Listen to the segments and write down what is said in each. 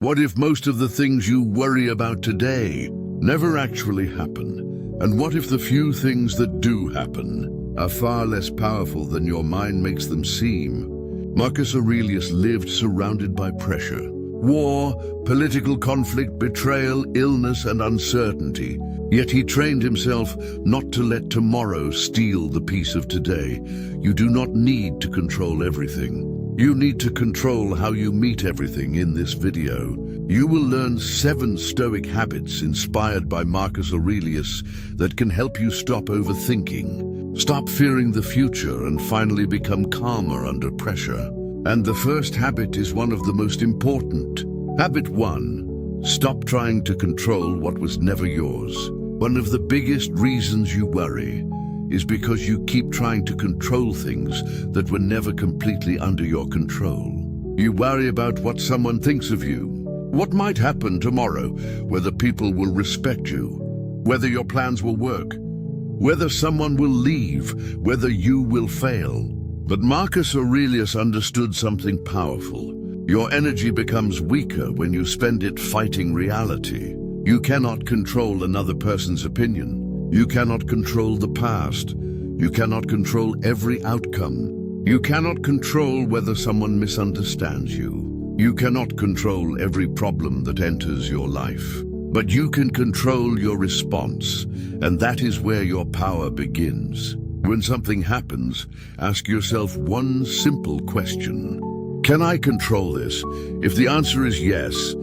What if most of the things you worry about today never actually happen? And what if the few things that do happen are far less powerful than your mind makes them seem? Marcus Aurelius lived surrounded by pressure. War, political conflict, betrayal, illness, and uncertainty. Yet he trained himself not to let tomorrow steal the peace of today. You do not need to control everything. You need to control how you meet everything. In this video, you will learn 7 Stoic habits inspired by Marcus Aurelius that can help you stop overthinking, stop fearing the future, and finally become calmer under pressure. And the first habit is one of the most important. Habit 1. Stop trying to control what was never yours. One of the biggest reasons you worry is because you keep trying to control things that were never completely under your control. You worry about what someone thinks of you, what might happen tomorrow, whether people will respect you, whether your plans will work, whether someone will leave, whether you will fail. But Marcus Aurelius understood something powerful. Your energy becomes weaker when you spend it fighting reality. You cannot control another person's opinion. You cannot control the past. You cannot control every outcome. You cannot control whether someone misunderstands you. You cannot control every problem that enters your life. But you can control your response, and that is where your power begins. When something happens, ask yourself one simple question. Can I control this? If the answer is yes,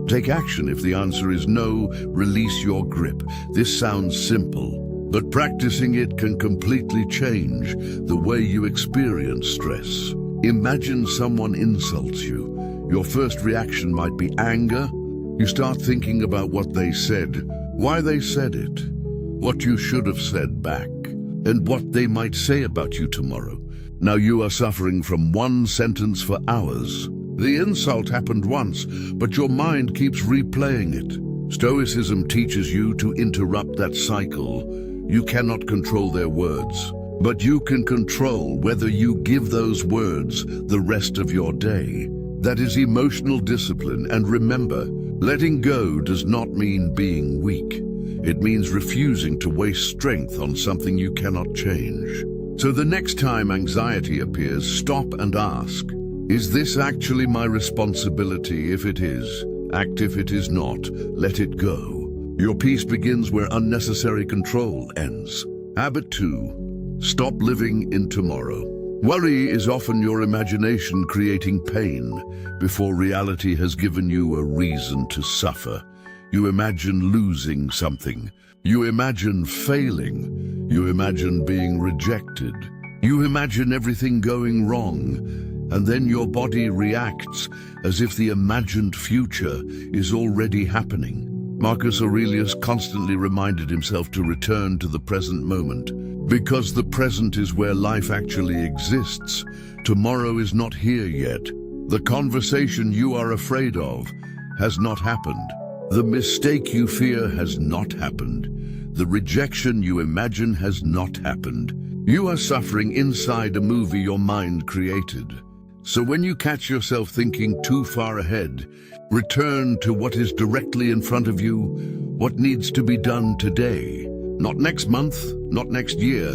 take action. If the answer is no, release your grip. This sounds simple, but practicing it can completely change the way you experience stress. Imagine someone insults you. Your first reaction might be anger. You start thinking about what they said, why they said it, what you should have said back, and what they might say about you tomorrow. Now you are suffering from one sentence for hours. The insult happened once, but your mind keeps replaying it. Stoicism teaches you to interrupt that cycle. You cannot control their words, but you can control whether you give those words the rest of your day. That is emotional discipline, and remember, letting go does not mean being weak. It means refusing to waste strength on something you cannot change. So the next time anxiety appears, stop and ask, is this actually my responsibility? If it is, act. If it is not, let it go. Your peace begins where unnecessary control ends. Habit 2. Stop living in tomorrow. Worry is often your imagination creating pain before reality has given you a reason to suffer. You imagine losing something. You imagine failing. You imagine being rejected. You imagine everything going wrong. And then your body reacts as if the imagined future is already happening. Marcus Aurelius constantly reminded himself to return to the present moment, because the present is where life actually exists. Tomorrow is not here yet. The conversation you are afraid of has not happened. The mistake you fear has not happened. The rejection you imagine has not happened. You are suffering inside a movie your mind created. So when you catch yourself thinking too far ahead, return to what is directly in front of you, what needs to be done today. Not next month, not next year.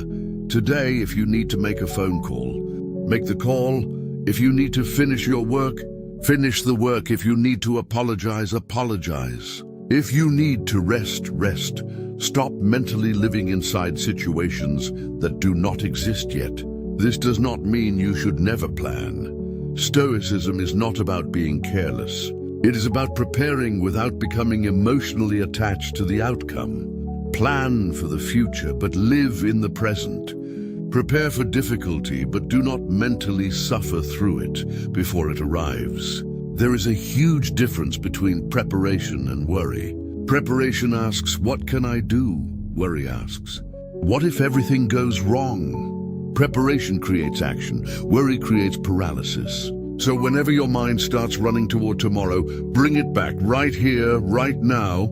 Today, if you need to make a phone call, make the call. If you need to finish your work, finish the work. If you need to apologize, apologize. If you need to rest, rest. Stop mentally living inside situations that do not exist yet. This does not mean you should never plan. Stoicism is not about being careless. It is about preparing without becoming emotionally attached to the outcome. Plan for the future, but live in the present. Prepare for difficulty, but do not mentally suffer through it before it arrives. There is a huge difference between preparation and worry. Preparation asks, what can I do? Worry asks, what if everything goes wrong? Preparation creates action. Worry creates paralysis. So whenever your mind starts running toward tomorrow, bring it back right here, right now.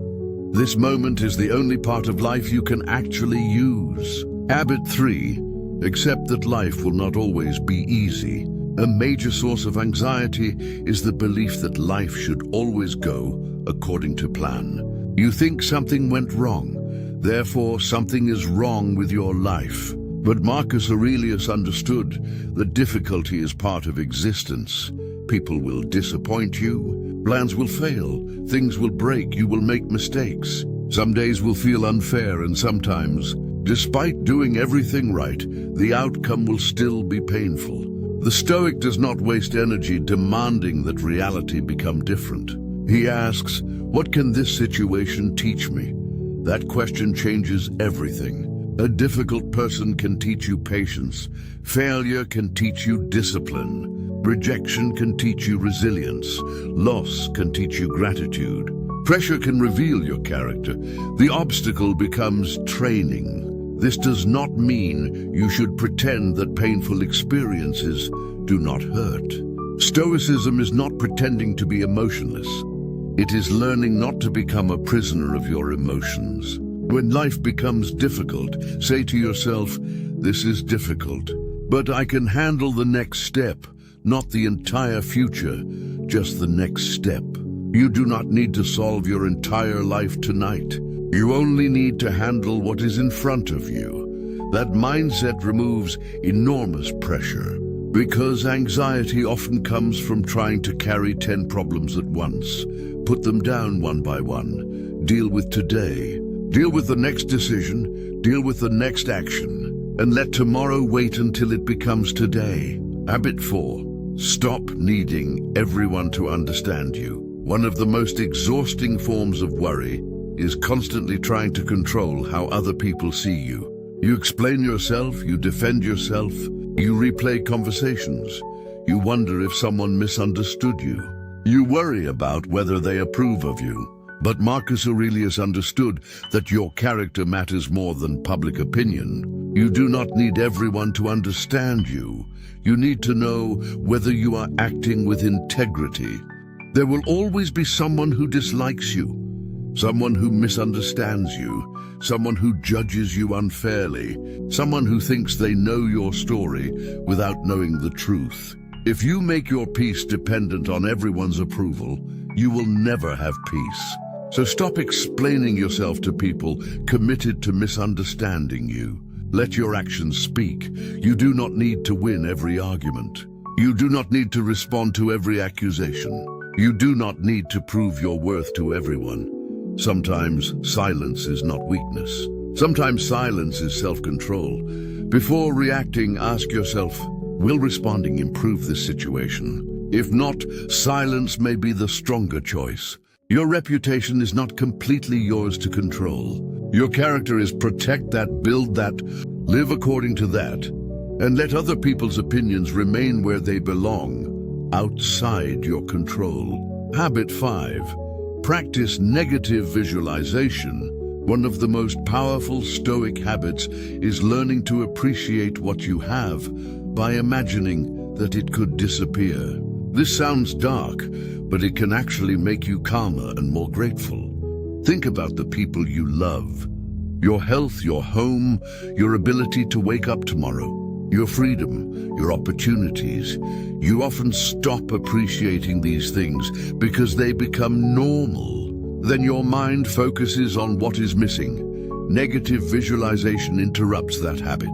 This moment is the only part of life you can actually use. Habit 3. Accept that life will not always be easy. A major source of anxiety is the belief that life should always go according to plan. You think something went wrong, therefore something is wrong with your life. But Marcus Aurelius understood that difficulty is part of existence. People will disappoint you, plans will fail, things will break, you will make mistakes. Some days will feel unfair, and sometimes, despite doing everything right, the outcome will still be painful. The Stoic does not waste energy demanding that reality become different. He asks, "What can this situation teach me?" That question changes everything. A difficult person can teach you patience. Failure can teach you discipline. Rejection can teach you resilience. Loss can teach you gratitude. Pressure can reveal your character. The obstacle becomes training. This does not mean you should pretend that painful experiences do not hurt. Stoicism is not pretending to be emotionless. It is learning not to become a prisoner of your emotions. When life becomes difficult, say to yourself, "This is difficult, but I can handle the next step, not the entire future, just the next step." You do not need to solve your entire life tonight. You only need to handle what is in front of you. That mindset removes enormous pressure, because anxiety often comes from trying to carry 10 problems at once. Put them down one by one. Deal with today. Deal with the next decision, deal with the next action, and let tomorrow wait until it becomes today. Habit 4. Stop needing everyone to understand you. One of the most exhausting forms of worry is constantly trying to control how other people see you. You explain yourself, you defend yourself, you replay conversations. You wonder if someone misunderstood you. You worry about whether they approve of you. But Marcus Aurelius understood that your character matters more than public opinion. You do not need everyone to understand you. You need to know whether you are acting with integrity. There will always be someone who dislikes you, someone who misunderstands you, someone who judges you unfairly, someone who thinks they know your story without knowing the truth. If you make your peace dependent on everyone's approval, you will never have peace. So stop explaining yourself to people committed to misunderstanding you. Let your actions speak. You do not need to win every argument. You do not need to respond to every accusation. You do not need to prove your worth to everyone. Sometimes silence is not weakness. Sometimes silence is self-control. Before reacting, ask yourself, will responding improve this situation? If not, silence may be the stronger choice. Your reputation is not completely yours to control. Your character is protect that, build that, live according to that, and let other people's opinions remain where they belong, outside your control. Habit 5. Practice negative visualization. One of the most powerful Stoic habits is learning to appreciate what you have by imagining that it could disappear. This sounds dark, but it can actually make you calmer and more grateful. Think about the people you love, your health, your home, your ability to wake up tomorrow, your freedom, your opportunities. You often stop appreciating these things because they become normal. Then your mind focuses on what is missing. Negative visualization interrupts that habit.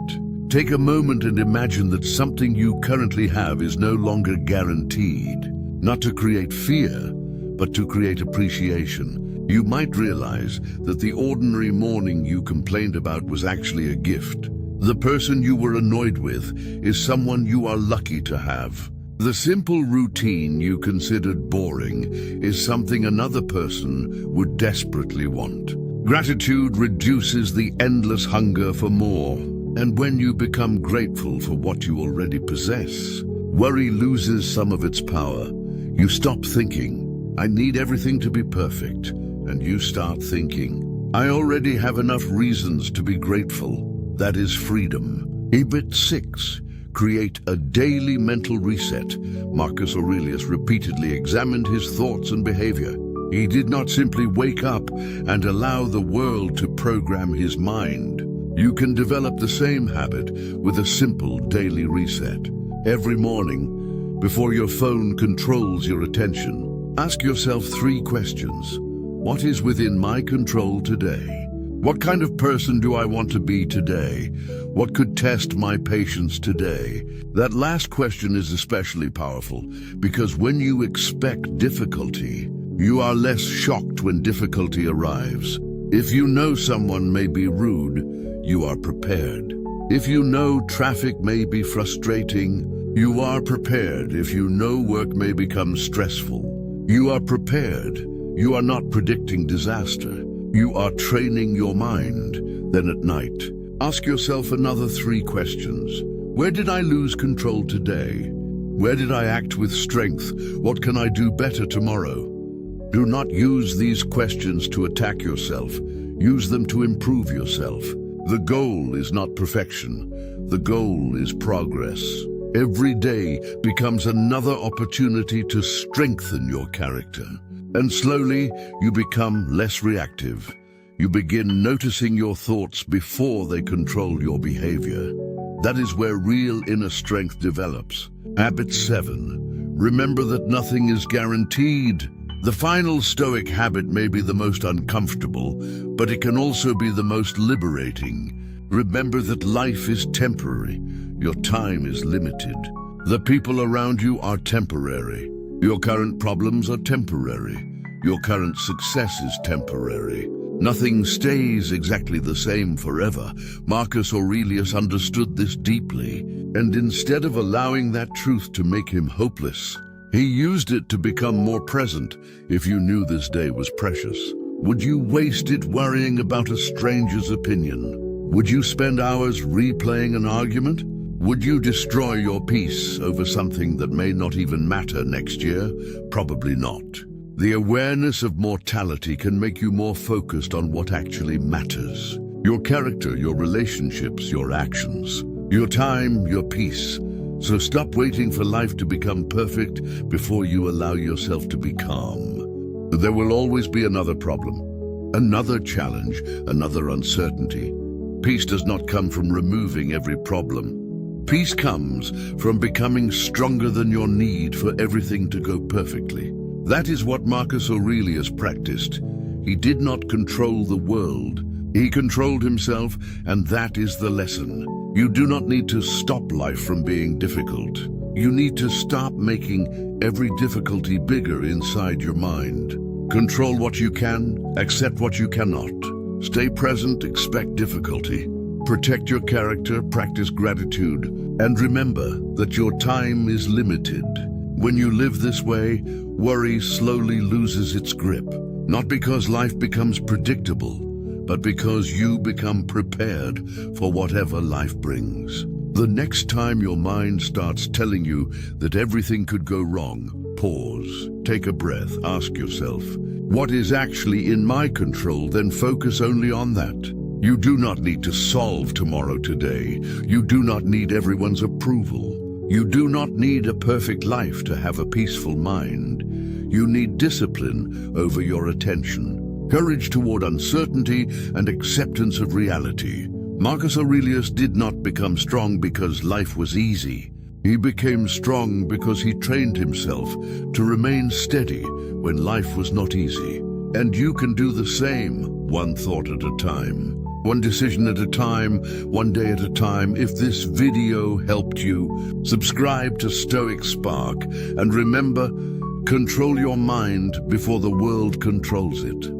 Take a moment and imagine that something you currently have is no longer guaranteed. Not to create fear, but to create appreciation. You might realize that the ordinary morning you complained about was actually a gift. The person you were annoyed with is someone you are lucky to have. The simple routine you considered boring is something another person would desperately want. Gratitude reduces the endless hunger for more. And when you become grateful for what you already possess, worry loses some of its power. You stop thinking, I need everything to be perfect, and you start thinking, I already have enough reasons to be grateful. That is freedom. Habit 6. Create a daily mental reset. Marcus Aurelius repeatedly examined his thoughts and behavior. He did not simply wake up and allow the world to program his mind. You can develop the same habit with a simple daily reset. Every morning, before your phone controls your attention. Ask yourself 3 questions. What is within my control today? What kind of person do I want to be today? What could test my patience today? That last question is especially powerful because when you expect difficulty, you are less shocked when difficulty arrives. If you know someone may be rude, you are prepared. If you know traffic may be frustrating, you are prepared. If you know work may become stressful, you are prepared. You are not predicting disaster. You are training your mind. Then at night, ask yourself another 3 questions. Where did I lose control today? Where did I act with strength? What can I do better tomorrow? Do not use these questions to attack yourself. Use them to improve yourself. The goal is not perfection. The goal is progress. Every day becomes another opportunity to strengthen your character. And slowly, you become less reactive. You begin noticing your thoughts before they control your behavior. That is where real inner strength develops. Habit 7. Remember that nothing is guaranteed. The final Stoic habit may be the most uncomfortable, but it can also be the most liberating. Remember that life is temporary. Your time is limited. The people around you are temporary. Your current problems are temporary. Your current success is temporary. Nothing stays exactly the same forever. Marcus Aurelius understood this deeply, and instead of allowing that truth to make him hopeless, he used it to become more present. If you knew this day was precious, would you waste it worrying about a stranger's opinion? Would you spend hours replaying an argument? Would you destroy your peace over something that may not even matter next year? Probably not. The awareness of mortality can make you more focused on what actually matters. Your character, your relationships, your actions, your time, your peace. So stop waiting for life to become perfect before you allow yourself to be calm. There will always be another problem, another challenge, another uncertainty. Peace does not come from removing every problem. Peace comes from becoming stronger than your need for everything to go perfectly. That is what Marcus Aurelius practiced. He did not control the world. He controlled himself, and that is the lesson. You do not need to stop life from being difficult. You need to stop making every difficulty bigger inside your mind. Control what you can, accept what you cannot. Stay present, expect difficulty. Protect your character, practice gratitude, and remember that your time is limited. When you live this way, worry slowly loses its grip, not because life becomes predictable, but because you become prepared for whatever life brings. The next time your mind starts telling you that everything could go wrong, pause, take a breath, ask yourself, what is actually in my control? Then focus only on that. You do not need to solve tomorrow today. You do not need everyone's approval. You do not need a perfect life to have a peaceful mind. You need discipline over your attention, courage toward uncertainty, and acceptance of reality. Marcus Aurelius did not become strong because life was easy. He became strong because he trained himself to remain steady when life was not easy. And you can do the same, one thought at a time. One decision at a time, one day at a time. If this video helped you, subscribe to Stoic Spark, and remember, control your mind before the world controls it.